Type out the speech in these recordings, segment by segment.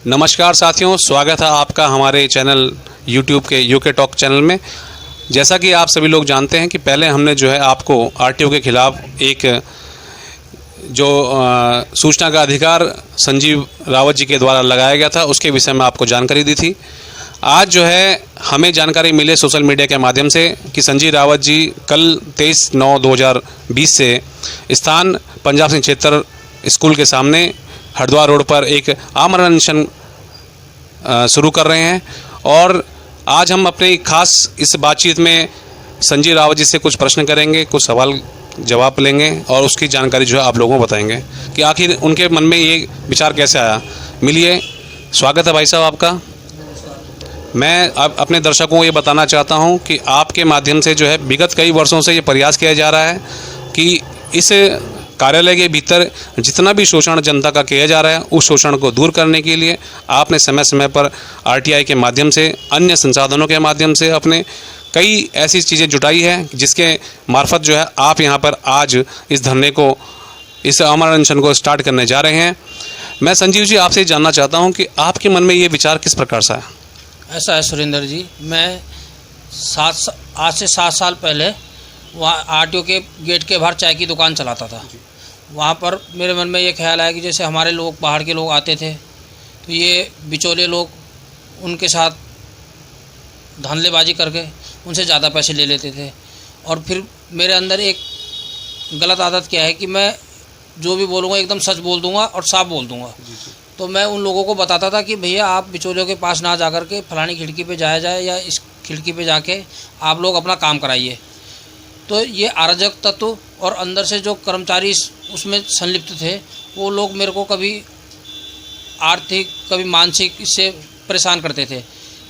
नमस्कार साथियों, स्वागत है आपका हमारे चैनल YouTube के यूके टॉक चैनल में। जैसा कि आप सभी लोग जानते हैं कि पहले हमने जो है आपको आरटीओ के खिलाफ एक जो सूचना का अधिकार संजीव रावत जी के द्वारा लगाया गया था उसके विषय में आपको जानकारी दी थी। आज जो है हमें जानकारी मिले सोशल मीडिया के माध्यम से कि संजीव रावत जी कल 23/9/2020 से स्थान पंजाब सिंह क्षेत्र स्कूल के सामने हरिद्वार रोड पर एक आमरण अनशन शुरू कर रहे हैं। और आज हम अपने खास इस बातचीत में संजीव रावत जी से कुछ प्रश्न करेंगे, कुछ सवाल जवाब लेंगे और उसकी जानकारी जो है आप लोगों को बताएंगे कि आखिर उनके मन में ये विचार कैसे आया। मिलिए, स्वागत है भाई साहब आपका। मैं अब अपने दर्शकों को ये बताना चाहता हूँ कि आपके माध्यम से जो है विगत कई वर्षों से ये प्रयास किया जा रहा है कि इस कार्यालय के भीतर जितना भी शोषण जनता का किया जा रहा है उस शोषण को दूर करने के लिए आपने समय समय पर आरटीआई के माध्यम से, अन्य संसाधनों के माध्यम से अपने कई ऐसी चीज़ें जुटाई है जिसके मार्फत जो है आप यहाँ पर आज इस धरने को, इस अमर अनशन को स्टार्ट करने जा रहे हैं। मैं संजीव जी आपसे जानना चाहता हूँ कि आपके मन में ये विचार किस प्रकार से है। ऐसा है सुरेंद्र जी, मैं आज से 7 साल पहले वहाँ आरटीओ के गेट के बाहर चाय की दुकान चलाता था। वहाँ पर मेरे मन में ये ख्याल आया कि जैसे हमारे लोग, बाहर के लोग आते थे तो ये बिचौले लोग उनके साथ धांधलेबाजी करके उनसे ज़्यादा पैसे ले लेते थे। और फिर मेरे अंदर एक गलत आदत क्या है कि मैं जो भी बोलूँगा एकदम सच बोल दूँगा और साफ बोल दूँगा। तो मैं उन लोगों को बताता था कि भैया आप बिचौलियों के पास ना जा कर के फलानी खिड़की पे जाया जाए या इस खिड़की पे जाके आप लोग अपना काम कराइए। तो ये अराजक तत्व और अंदर से जो कर्मचारी उसमें संलिप्त थे वो लोग मेरे को कभी आर्थिक, कभी मानसिक इससे परेशान करते थे।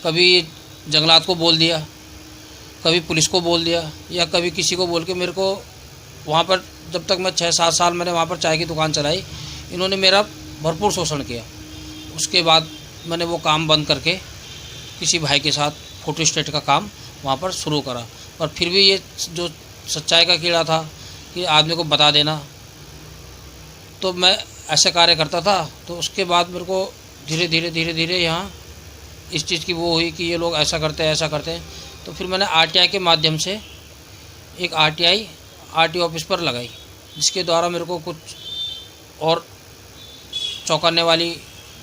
कभी जंगलात को बोल दिया, कभी पुलिस को बोल दिया या कभी किसी को बोल के मेरे को वहाँ पर, जब तक मैं 6-7 साल मैंने वहाँ पर चाय की दुकान चलाई, इन्होंने मेरा भरपूर शोषण किया। उसके बाद मैंने वो काम बंद करके किसी भाई के साथ फोटो स्टेट का काम वहाँ पर शुरू करा। पर फिर भी ये जो सच्चाई का कीड़ा था कि आदमी को बता देना, तो मैं ऐसे कार्य करता था। तो उसके बाद मेरे को धीरे धीरे यहाँ इस चीज़ की वो हुई कि ये लोग ऐसा करते हैं। तो फिर मैंने आरटीआई के माध्यम से एक आरटीओ ऑफिस पर लगाई, जिसके द्वारा मेरे को कुछ और चौंकाने वाली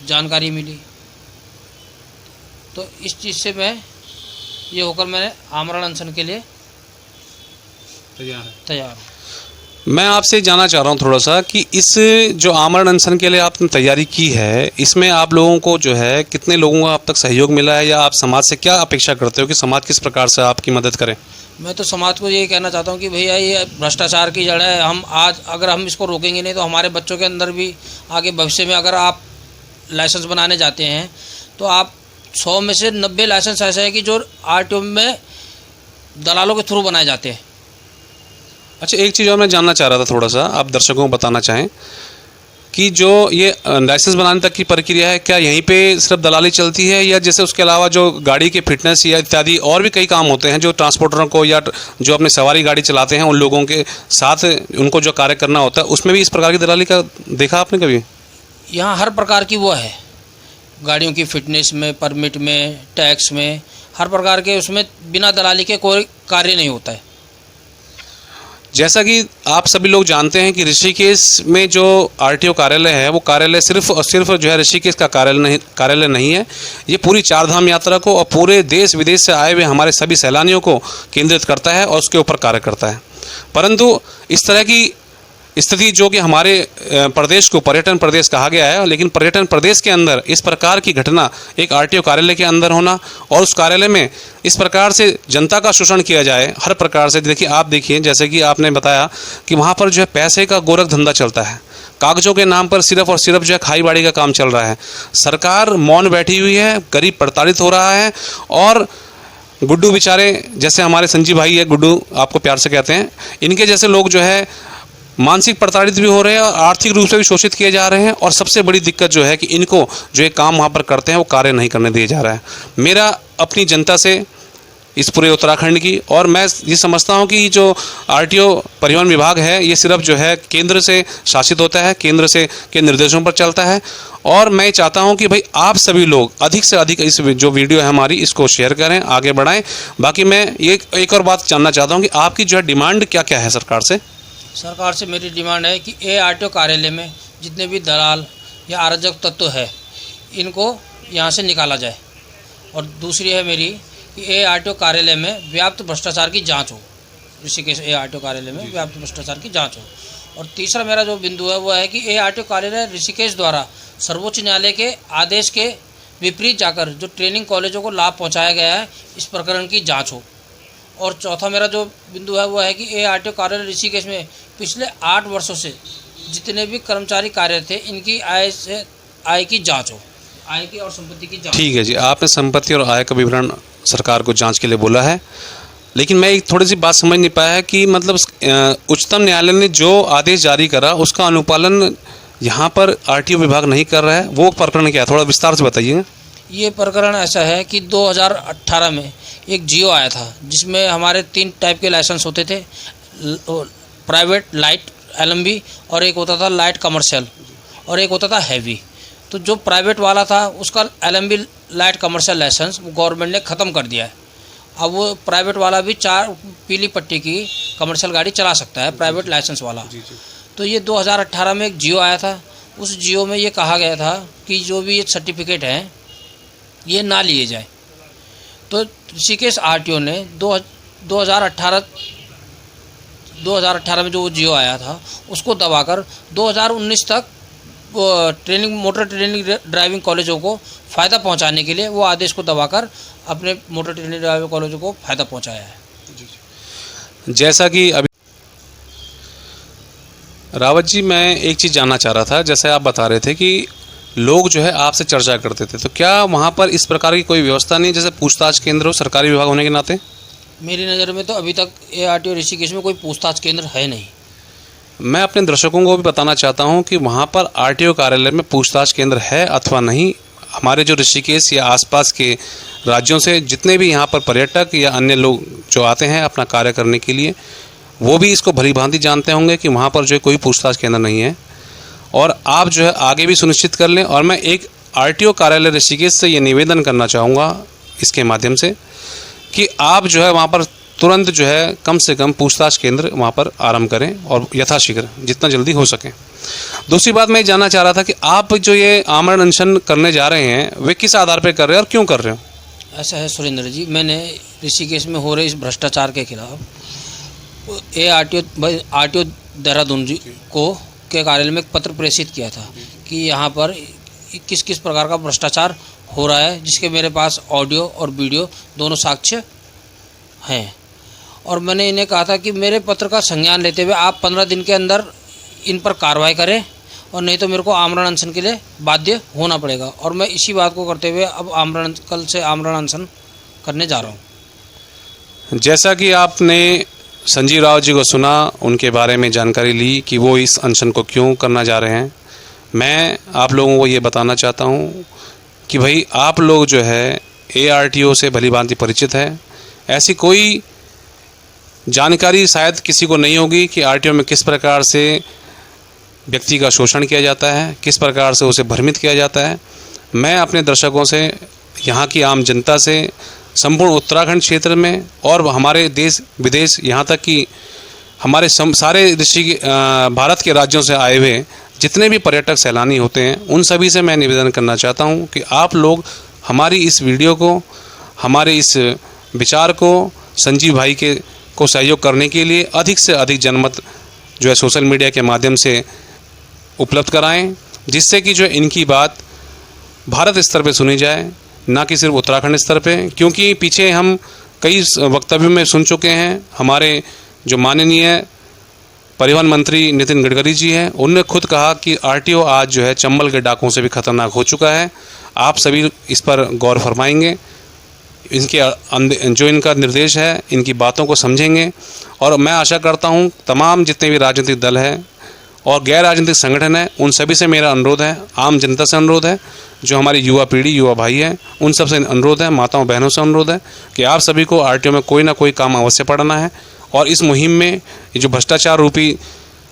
जानकारी मिली। तो इस चीज़ से मैं ये होकर मैंने आमरण अनशन के लिए तैयार हूँ। मैं आपसे जानना चाह रहा हूँ थोड़ा सा कि इस जो आमरण अनशन के लिए आपने तैयारी की है, इसमें आप लोगों को जो है कितने लोगों का अब तक सहयोग मिला है, या आप समाज से क्या अपेक्षा करते हो कि समाज किस प्रकार से आपकी मदद करे। मैं तो समाज को यही कहना चाहता हूँ कि भैया ये भ्रष्टाचार की जड़ है। हम आज अगर हम इसको रोकेंगे नहीं तो हमारे बच्चों के अंदर भी आगे भविष्य में, अगर आप लाइसेंस बनाने जाते हैं तो आप 100 में से 90 लाइसेंस ऐसे है कि जो आरटीओ में दलालों के थ्रू बनाए जाते हैं। अच्छा, एक चीज़ और मैं जानना चाह रहा था, थोड़ा सा आप दर्शकों को बताना चाहें कि जो ये लाइसेंस बनाने तक की प्रक्रिया है, क्या यहीं पे सिर्फ दलाली चलती है, या जैसे उसके अलावा जो गाड़ी के फिटनेस या इत्यादि और भी कई काम होते हैं जो ट्रांसपोर्टरों को या जो अपने सवारी गाड़ी चलाते हैं उन लोगों के साथ उनको जो कार्य करना होता है, उसमें भी इस प्रकार की दलाली का देखा आपने कभी? यहाँ हर प्रकार की वो है, गाड़ियों की फिटनेस में, परमिट में, टैक्स में, हर प्रकार के उसमें बिना दलाली के कोई कार्य नहीं होता है। जैसा कि आप सभी लोग जानते हैं कि ऋषिकेश में जो आरटीओ कार्यालय है वो कार्यालय सिर्फ और सिर्फ जो है ऋषिकेश का कार्यालय नहीं है। ये पूरी चारधाम यात्रा को और पूरे देश विदेश से आए हुए हमारे सभी सैलानियों को केंद्रित करता है और उसके ऊपर कार्य करता है। परंतु इस तरह की स्थिति जो कि हमारे प्रदेश को पर्यटन प्रदेश कहा गया है, लेकिन पर्यटन प्रदेश के अंदर इस प्रकार की घटना एक आरटीओ कार्यालय के अंदर होना और उस कार्यालय में इस प्रकार से जनता का शोषण किया जाए हर प्रकार से। देखिए जैसे कि आपने बताया कि वहाँ पर जो है पैसे का गोरख धंधा चलता है, कागजों के नाम पर सिर्फ और सिर्फ जो है खाई बाड़ी का काम चल रहा है। सरकार मौन बैठी हुई है, गरीब प्रताड़ित हो रहा है। और गुड्डू बेचारे, जैसे हमारे संजीव भाई है, गुड्डू आपको प्यार से कहते हैं, इनके जैसे लोग जो है मानसिक प्रताड़ित भी हो रहे हैं और आर्थिक रूप से भी शोषित किए जा रहे हैं। और सबसे बड़ी दिक्कत जो है कि इनको जो एक काम वहाँ पर करते हैं वो कार्य नहीं करने दिया जा रहा है। मेरा अपनी जनता से इस पूरे उत्तराखंड की। और मैं ये समझता हूँ कि जो आरटीओ परिवहन विभाग है ये सिर्फ जो है केंद्र से शासित होता है, केंद्र से के निर्देशों पर चलता है। और मैं चाहता हूँ कि भाई आप सभी लोग अधिक से अधिक इस जो वीडियो है हमारी इसको शेयर करें, आगे बढ़ाएं। बाकी मैं एक और बात जानना चाहता हूँ कि आपकी जो है डिमांड क्या क्या है सरकार से? सरकार से मेरी डिमांड है कि ARTO कार्यालय में जितने भी दलाल या अराजक तत्व है इनको यहाँ से निकाला जाए। और दूसरी है मेरी कि ARTO कार्यालय में व्याप्त भ्रष्टाचार की जांच हो, ऋषिकेश ARTO कार्यालय में व्याप्त भ्रष्टाचार की जांच हो। और तीसरा मेरा जो बिंदु है वो है कि ARTO कार्यालय ऋषिकेश द्वारा सर्वोच्च न्यायालय के आदेश के विपरीत जाकर जो ट्रेनिंग कॉलेजों को लाभ पहुंचाया गया है इस प्रकरण की जांच हो। और चौथा मेरा जो बिंदु है वो है कि ARTO कार्यालय ऋषिकेश में पिछले 8 वर्षों से जितने भी कर्मचारी कार्यरत थे इनकी आय की जाँच हो, आय की और संपत्ति की जाँच। ठीक है जी, आपने संपत्ति और आय का विवरण सरकार को जांच के लिए बोला है, लेकिन मैं एक थोड़ी सी बात समझ नहीं पाया है कि मतलब उच्चतम न्यायालय ने जो आदेश जारी करा उसका अनुपालन यहाँ पर आरटीओ विभाग नहीं कर रहा है, वो प्रकरण क्या है, थोड़ा विस्तार से बताइए। ये प्रकरण ऐसा है कि 2018 में एक जियो आया था जिसमें हमारे 3 टाइप के लाइसेंस होते थे, प्राइवेट लाइट LMB, और एक होता था लाइट कमर्शियल, और एक होता था हैवी। तो जो प्राइवेट वाला था उसका LMB light commercial licence government ने ख़त्म कर दिया है। अब वो प्राइवेट वाला भी 4 पीली पट्टी की कमर्शियल गाड़ी चला सकता है, प्राइवेट लाइसेंस वाला। तो ये 2018 में एक जियो आया था, उस जियो में ये कहा गया था कि जो भी ये सर्टिफिकेट हैं ये ना लिए जाए। तो ऋषिकेश आरटीओ ने 2018 में जो जियो आया था उसको दबाकर 2019 तक मोटर ट्रेनिंग ड्राइविंग कॉलेजों को फ़ायदा पहुंचाने के लिए वो आदेश को दबाकर अपने मोटर ट्रेनिंग ड्राइविंग कॉलेजों को फ़ायदा पहुंचाया है। जैसा कि अभी रावत जी, मैं एक चीज़ जानना चाह रहा था, जैसे आप बता रहे थे कि लोग जो है आपसे चर्चा करते थे, तो क्या वहाँ पर इस प्रकार की कोई व्यवस्था नहीं जैसे पूछताछ केंद्र हो सरकारी विभाग होने के नाते? मेरी नज़र में तो अभी तक ARTO ऋषिकेश में कोई पूछताछ केंद्र है नहीं। मैं अपने दर्शकों को भी बताना चाहता हूं कि वहां पर आरटीओ कार्यालय में पूछताछ केंद्र है अथवा नहीं। हमारे जो ऋषिकेश या आसपास के राज्यों से जितने भी यहां पर पर्यटक या अन्य लोग जो आते हैं अपना कार्य करने के लिए, वो भी इसको भलीभांति जानते होंगे कि वहां पर जो है कोई पूछताछ केंद्र नहीं है। और आप जो है आगे भी सुनिश्चित कर लें। और मैं एक आरटीओ कार्यालय ऋषिकेश से ये निवेदन करना चाहूँगा इसके माध्यम से कि आप जो है वहाँ पर तुरंत जो है कम से कम पूछताछ केंद्र वहाँ पर आरंभ करें और यथाशीघ्र जितना जल्दी हो सके। दूसरी बात मैं जानना चाह रहा था कि आप जो ये आमरण अनशन करने जा रहे हैं वे किस आधार पर कर रहे हैं और क्यों कर रहे हो? ऐसा है सुरेंद्र जी, मैंने ऋषिकेश में हो रहे इस भ्रष्टाचार के खिलाफ आरटीओ देहरादून जी के कार्यालय में एक पत्र प्रेषित किया था कि यहाँ पर किस किस प्रकार का भ्रष्टाचार हो रहा है, जिसके मेरे पास ऑडियो और वीडियो दोनों साक्ष्य हैं। और मैंने इन्हें कहा था कि मेरे पत्र का संज्ञान लेते हुए आप 15 दिन के अंदर इन पर कार्रवाई करें और नहीं तो मेरे को आमरण अनशन के लिए बाध्य होना पड़ेगा। और मैं इसी बात को करते हुए अब कल से आमरण अनशन करने जा रहा हूँ। जैसा कि आपने संजीव राव जी को सुना, उनके बारे में जानकारी ली कि वो इस अनशन को क्यों करना जा रहे हैं, मैं आप लोगों को ये बताना चाहता हूँ कि भाई आप लोग जो है ARTO से भलीभांति परिचित है। ऐसी कोई जानकारी शायद किसी को नहीं होगी कि आरटीओ में किस प्रकार से व्यक्ति का शोषण किया जाता है, किस प्रकार से उसे भ्रमित किया जाता है। मैं अपने दर्शकों से, यहाँ की आम जनता से, संपूर्ण उत्तराखंड क्षेत्र में और हमारे देश विदेश, यहाँ तक कि हमारे सारे भारत के राज्यों से आए हुए जितने भी पर्यटक सैलानी होते हैं उन सभी से मैं निवेदन करना चाहता हूँ कि आप लोग हमारी इस वीडियो को, हमारे इस विचार को संजीव भाई को सहयोग करने के लिए अधिक से अधिक जनमत जो है सोशल मीडिया के माध्यम से उपलब्ध कराएं, जिससे कि जो इनकी बात भारत स्तर पे सुनी जाए, ना कि सिर्फ उत्तराखंड स्तर पे। क्योंकि पीछे हम कई वक्तव्यों में सुन चुके हैं, हमारे जो माननीय परिवहन मंत्री नितिन गडकरी जी हैं, उनने खुद कहा कि आरटीओ आज जो है चंबल के डाकुओं से भी खतरनाक हो चुका है। आप सभी इस पर गौर फरमाएंगे, इनके जो इनका निर्देश है, इनकी बातों को समझेंगे। और मैं आशा करता हूं तमाम जितने भी राजनीतिक दल हैं और गैर राजनीतिक संगठन है, उन सभी से मेरा अनुरोध है, आम जनता से अनुरोध है, जो हमारी युवा पीढ़ी, युवा भाई हैं, उन सब से अनुरोध है, माताओं बहनों से अनुरोध है कि आप सभी को आरटीओ में कोई ना कोई काम अवश्य पड़ना है। और इस मुहिम में ये जो भ्रष्टाचार रूपी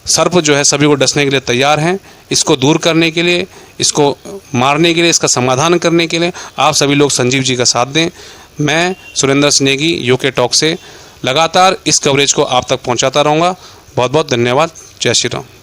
सर्प जो है सभी को डसने के लिए तैयार हैं। इसको दूर करने के लिए, इसको मारने के लिए, इसका समाधान करने के लिए आप सभी लोग संजीव जी का साथ दें। मैं सुरेंद्र सिंह नेगी यूके टॉक से लगातार इस कवरेज को आप तक पहुंचाता रहूँगा। बहुत बहुत धन्यवाद। जय श्री राम।